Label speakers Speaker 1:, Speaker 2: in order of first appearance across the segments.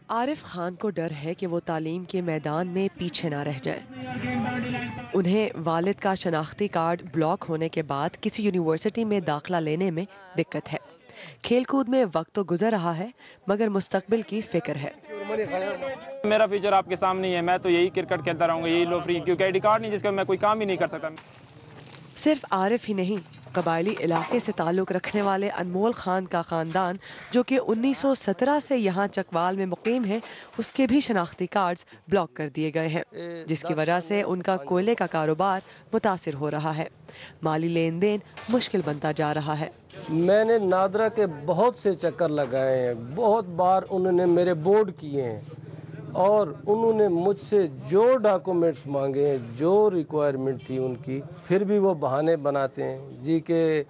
Speaker 1: عارف خان کو ڈر ہے کہ وہ تعلیم کے میدان میں پیچھے نہ رہ جائیں۔ انہیں والد کا شناختی کارڈ بلاک ہونے کے بعد کسی یونیورسٹی میں داخلہ لینے میں دقت ہے۔ کھیل کود میں وقت تو گزر رہا ہے مگر مستقبل کی فکر ہے۔
Speaker 2: میرا فیوچر آپ کے سامنے ہی ہے، میں تو یہی کرکٹ کھیلتا رہوں گا، یہی لوفری، کیونکہ آئی ڈی کارڈ نہیں جس کا میں کوئی کام ہی نہیں کر سکتا۔
Speaker 1: صرف عارف ہی نہیں، قبائلی علاقے سے تعلق رکھنے والے انمول خان کا خاندان جو کہ 1917 سے یہاں چکوال میں مقیم ہے، اس کے بھی شناختی کارڈز بلاک کر دیے گئے ہیں، جس کی وجہ سے ان کا کوئلے کا کاروبار متاثر ہو رہا ہے۔ مالی لین دین مشکل بنتا جا رہا ہے۔
Speaker 3: میں نے نادرا کے بہت سے چکر لگائے ہیں، بہت بار انہوں نے میرے بورڈ کیے ہیں اور انہوں نے مجھ سے جو ڈاکومنٹس مانگے ہیں، جو ریکوائرمنٹ تھی ان کی، پھر بھی وہ بہانے بناتے ہیں جی کہ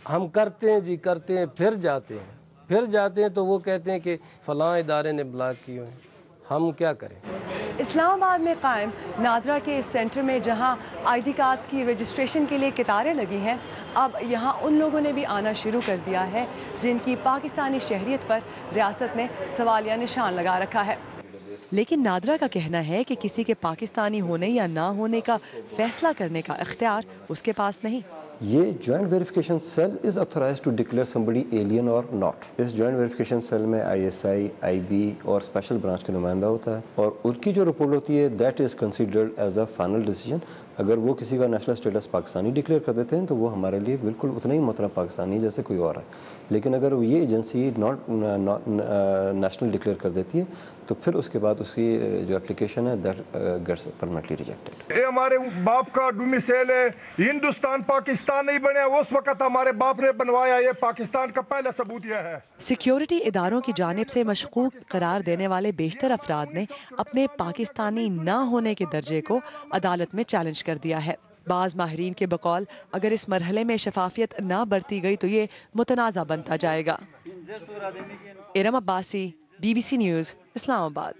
Speaker 3: ہم کرتے ہیں جی کرتے ہیں، پھر جاتے ہیں تو وہ کہتے ہیں کہ فلاں ادارے نے بلاک کیے ہیں، ہم کیا کریں۔
Speaker 1: اسلام آباد میں قائم نادرا کے اس سینٹر میں جہاں آئی ڈی کارڈز کی رجسٹریشن کے لیے قطاریں لگی ہیں، اب یہاں ان لوگوں نے بھی آنا شروع کر دیا ہے جن کی پاکستانی شہریت پر ریاست نے سوالیہ نشان لگا رکھا ہے۔ لیکن نادرا کا کہنا ہے کہ کسی کے پاکستانی ہونے یا نہ ہونے کا فیصلہ کرنے کا اختیار اس کے پاس نہیں۔
Speaker 4: یہ joint verification cell is authorised to declare somebody alien or not. اس جوائنٹ ویریفیکیشن سیل میں I S I, I B اور اسپیشل برانچ کا نمائندہ ہوتا ہے اور ان کی جو رپورٹ ہوتی ہے that is considered as a final decision. اگر وہ کسی کا نیشنل اسٹیٹس پاکستانی ڈکلیئر کر دیتے ہیں تو وہ ہمارے لیے بالکل اتنا ہی محترم پاکستانی جیسے کوئی اور ہے، لیکن اگر یہ ایجنسی ناٹ نیشنل ڈکلیئر کر دیتی ہے تو پھر اس کے بعد اس کی جو اپلیکیشن ہے دیٹ گیٹس پرمنٹلی ریجیکٹڈ۔
Speaker 5: یہ ہمارے باپ کا ڈومیسائل ہے، ہندوستان پاکستان نہیں بنیا، اس وقت ہمارے باپ نے بنوایا، یہ پاکستان کا پہلا ثبوت یہ ہے۔
Speaker 1: سیکیورٹی اداروں کی جانب سے مشکوک قرار دینے والے بیشتر افراد نے اپنے پاکستانی نہ ہونے کے درجے کو عدالت میں چیلنج کر دیا ہے۔ بعض ماہرین کے بقول اگر اس مرحلے میں شفافیت نہ برتی گئی تو یہ متنازع بنتا جائے گا۔ ارم عباسی، BBC نیوز، اسلام آباد۔